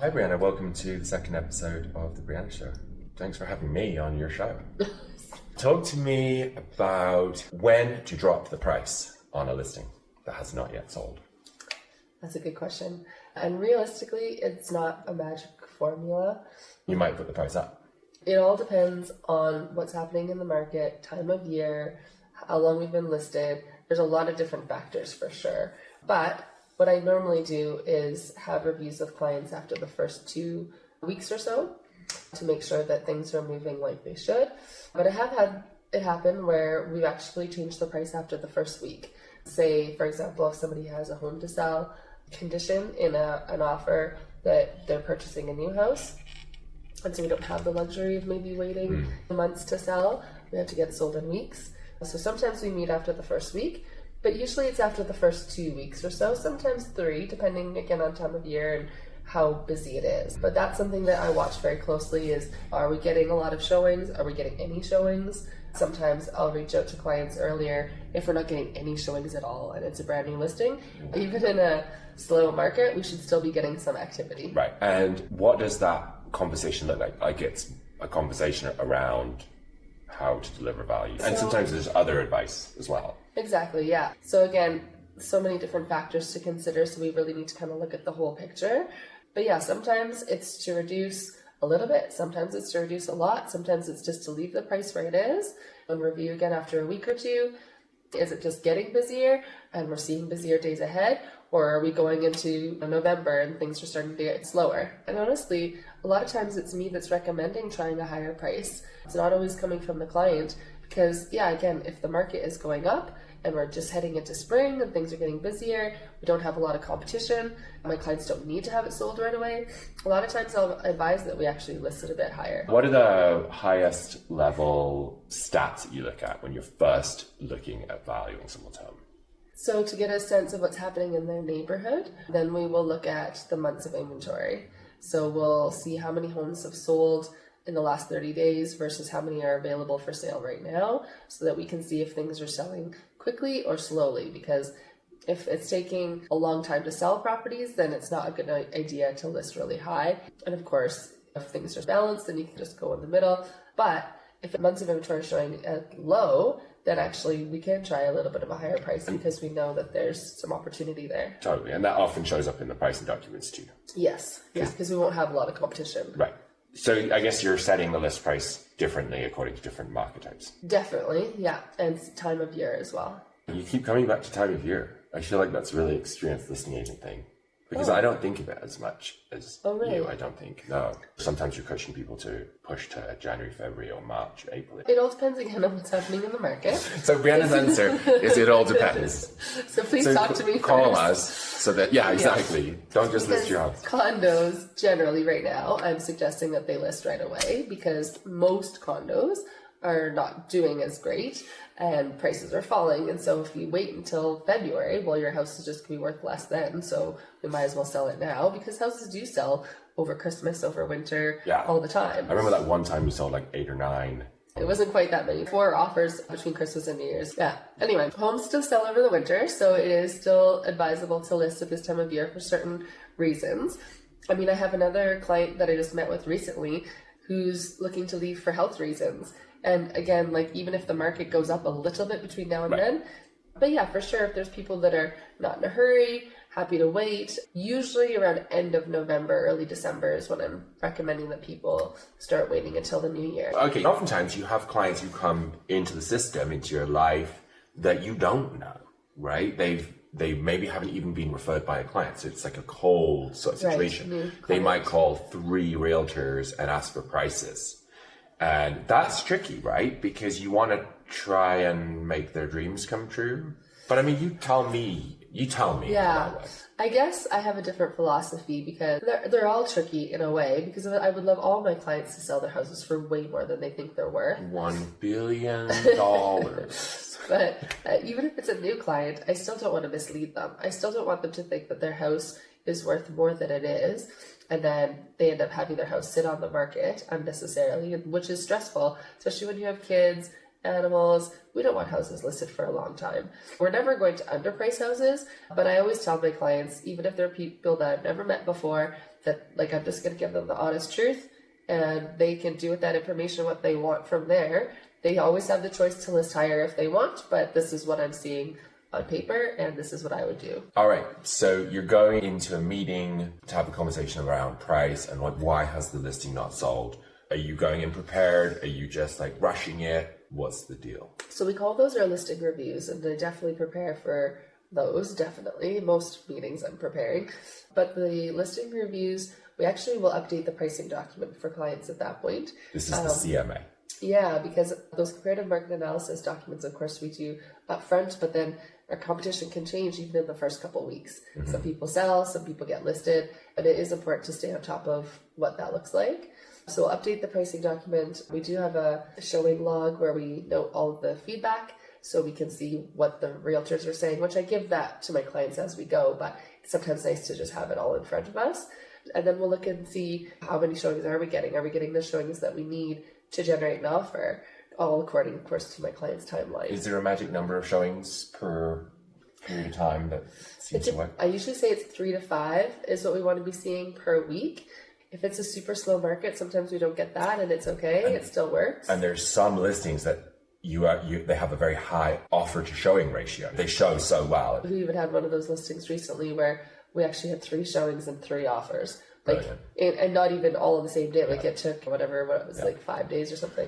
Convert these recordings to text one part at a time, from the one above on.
Hi, Breanna. Welcome to the second episode of the Breanna Show. Thanks for having me on your show. Talk to me about when to drop the price on a listing that has not yet sold. That's a good question. And realistically, it's not a magic formula. You might put the price up. It all depends on what's happening in the market, time of year, how long we've been listed. There's a lot of different factors for sure. But what I normally do is have reviews with clients after the first 2 weeks or so to make sure that things are moving like they should. But I have had it happen where we've actually changed the price after the first week. Say, for example, if somebody has a home to sell condition in an offer that they're purchasing a new house, and so we don't have the luxury of maybe waiting months to sell. We have to get it sold in weeks. So sometimes we meet after the first week, but usually it's after the first 2 weeks or so, sometimes 3, depending again on time of year and how busy it is. But that's something that I watch very closely is, are we getting a lot of showings? Are we getting any showings? Sometimes I'll reach out to clients earlier if we're not getting any showings at all and it's a brand new listing. Even in a slow market, we should still be getting some activity. Right. And what does that conversation look like? Like, it's a conversation around how to deliver value. And sometimes there's other advice as well. Exactly, yeah. So again, so many different factors to consider, so we really need to kind of look at the whole picture. But yeah, sometimes it's to reduce a little bit, sometimes it's to reduce a lot, sometimes it's just to leave the price where it is and review again after a week or two. Is it just getting busier and we're seeing busier days ahead, or are we going into November and things are starting to get slower? And honestly, a lot of times it's me that's recommending trying a higher price. It's not always coming from the client because, yeah, again, if the market is going up and we're just heading into spring and things are getting busier, we don't have a lot of competition, my clients don't need to have it sold right away, a lot of times I'll advise that we actually list it a bit higher. What are the highest level stats that you look at when you're first looking at valuing someone's home? So to get a sense of what's happening in their neighborhood, then we will look at the months of inventory. So we'll see how many homes have sold in the last 30 days versus how many are available for sale right now, so that we can see if things are selling quickly or slowly. Because if it's taking a long time to sell properties, then it's not a good idea to list really high. And of course, if things are balanced, then you can just go in the middle. But if months of inventory is showing at low, then actually we can try a little bit of a higher price because we know that there's some opportunity there. Totally. And that often shows up in the pricing documents too. Yes, because we won't have a lot of competition. Right. So I guess you're setting the list price differently according to different market types. Definitely, yeah. And time of year as well. You keep coming back to time of year. I feel like that's really experienced listing agent thing. Because I don't think of it as much as you, I don't think. No. Sometimes you're coaching people to push to January, February, or March, April. It all depends again on what's happening in the market. So Breanna's answer is it all depends. So please talk to me call first. us so that, exactly. Don't just list your house. Condos, generally right now, I'm suggesting that they list right away because most condos are not doing as great and prices are falling. And so if you wait until February, well, your house is just going to be worth less then. So we might as well sell it now because houses do sell over Christmas, over winter, all the time. I remember that one time we sold like 8 or 9. It wasn't quite that many. 4 offers between Christmas and New Year's. Yeah. Anyway, homes still sell over the winter, so it is still advisable to list at this time of year for certain reasons. I mean, I have another client that I just met with recently who's looking to leave for health reasons. And again, like even if the market goes up a little bit between now and then, but yeah, for sure, if there's people that are not in a hurry, happy to wait, usually around end of November, early December is when I'm recommending that people start waiting until the new year. Okay, oftentimes you have clients who come into the system, into your life that you don't know, right? They maybe haven't even been referred by a client, so it's like a cold sort of situation. They might call 3 realtors and ask for prices. And that's tricky, right? Because you want to try and make their dreams come true. But I mean, you tell me. Yeah, I guess I have a different philosophy because they're all tricky in a way because I would love all my clients to sell their houses for way more than they think they're worth. $1 billion. But even if it's a new client, I still don't want to mislead them. I still don't want them to think that their house is worth more than it is. And then they end up having their house sit on the market unnecessarily, which is stressful, especially when you have kids, animals. We don't want houses listed for a long time. We're never going to underprice houses, but I always tell my clients, even if they're people that I've never met before, that like I'm just going to give them the honest truth, and they can do with that information what they want from there. They always have the choice to list higher if they want, but this is what I'm seeing on paper, and this is what I would do. All right, so you're going into a meeting to have a conversation around price and like, why has the listing not sold? Are you going in prepared? Are you just like rushing it? What's the deal? So we call those our listing reviews, and I definitely prepare for those, definitely. Most meetings I'm preparing. But the listing reviews, we actually will update the pricing document for clients at that point. This is the CMA. Yeah, because those comparative market analysis documents, of course, we do up front, but then our competition can change even in the first couple of weeks. Mm-hmm. Some people sell, some people get listed, and it is important to stay on top of what that looks like. So we'll update the pricing document. We do have a showing log where we note all of the feedback so we can see what the realtors are saying, which I give that to my clients as we go, but it's sometimes nice to just have it all in front of us. And then we'll look and see how many showings are we getting? Are we getting the showings that we need to generate an offer? All according, of course, to my client's timeline. Is there a magic number of showings per period of time that seems to work? I usually say it's 3 to 5 is what we want to be seeing per week. If it's a super slow market, sometimes we don't get that, and it's okay. It still works. And there's some listings that they have a very high offer to showing ratio. They show so well. We even had one of those listings recently where we actually had 3 showings and 3 offers. Like, and not even all on the same day. Like it took what it was, like 5 days or something.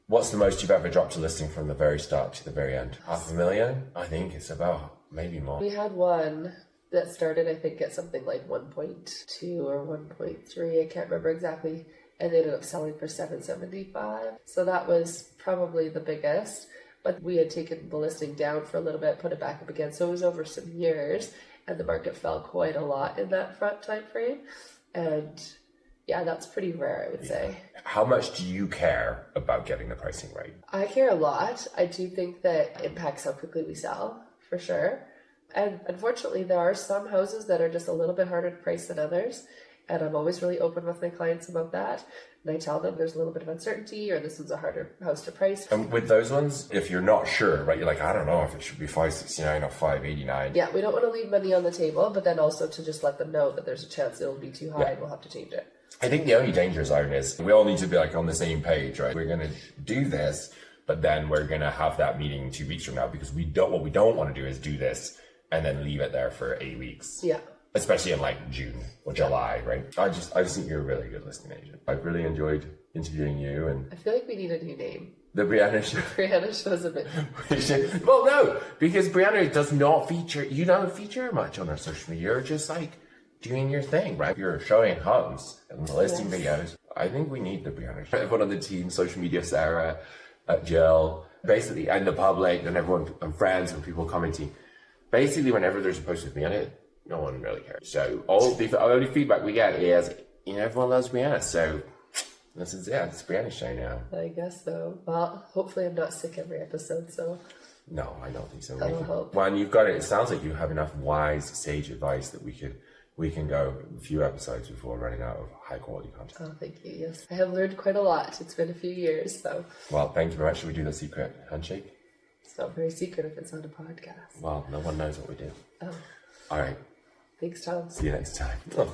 What's the most you've ever dropped a listing from the very start to the very end? $500,000? I think it's about maybe more. We had one that started, I think, at something like 1.2 or 1.3. I can't remember exactly. And they ended up selling for $775. So that was probably the biggest. But we had taken the listing down for a little bit, put it back up again. So it was over some years, and the market fell quite a lot in that front time frame. And yeah, that's pretty rare, I would say. How much do you care about getting the pricing right? I care a lot. I do think that it impacts how quickly we sell, for sure. And unfortunately, there are some houses that are just a little bit harder to price than others. And I'm always really open with my clients about that. And I tell them there's a little bit of uncertainty, or this one's a harder house to price. And with those ones, if you're not sure, right, you're like, I don't know if it should be $569 or $589. Yeah, we don't want to leave money on the table, but then also to just let them know that there's a chance it'll be too high and we'll have to change it. I think the only danger zone is we all need to be like on the same page, right? We're going to do this, but then we're going to have that meeting 2 weeks from now, because what we don't want to do is do this and then leave it there for 8 weeks. Yeah. Especially in like June or July, right? I just think you're a really good listing agent. I've really enjoyed interviewing you, and I feel like we need a new name. The Breanna Show. Breanna Show's a bit. Well, no, because Breanna does not feature. You don't feature much on our social media. You're just like doing your thing, right? You're showing homes and listing videos. I think we need the Breanna Show. Everyone on the team, social media, Sarah, Jill, basically, and the public, and everyone, and friends, and people commenting. Basically, whenever there's a post with me on it, no one really cares. So all the only feedback we get is, everyone loves Breanna. So it's Breanna Show now. I guess so. Well, hopefully I'm not sick every episode, so. No, I don't think so. I hope. When you've got it, it sounds like you have enough wise, sage advice that we can go a few episodes before running out of high quality content. Oh, thank you. Yes, I have learned quite a lot. It's been a few years, so. Well, thank you very much. Should we do the secret handshake? It's not very secret if it's on a podcast. Well, no one knows what we do. Oh. All right. Thanks, Tom. See you next time. Oh,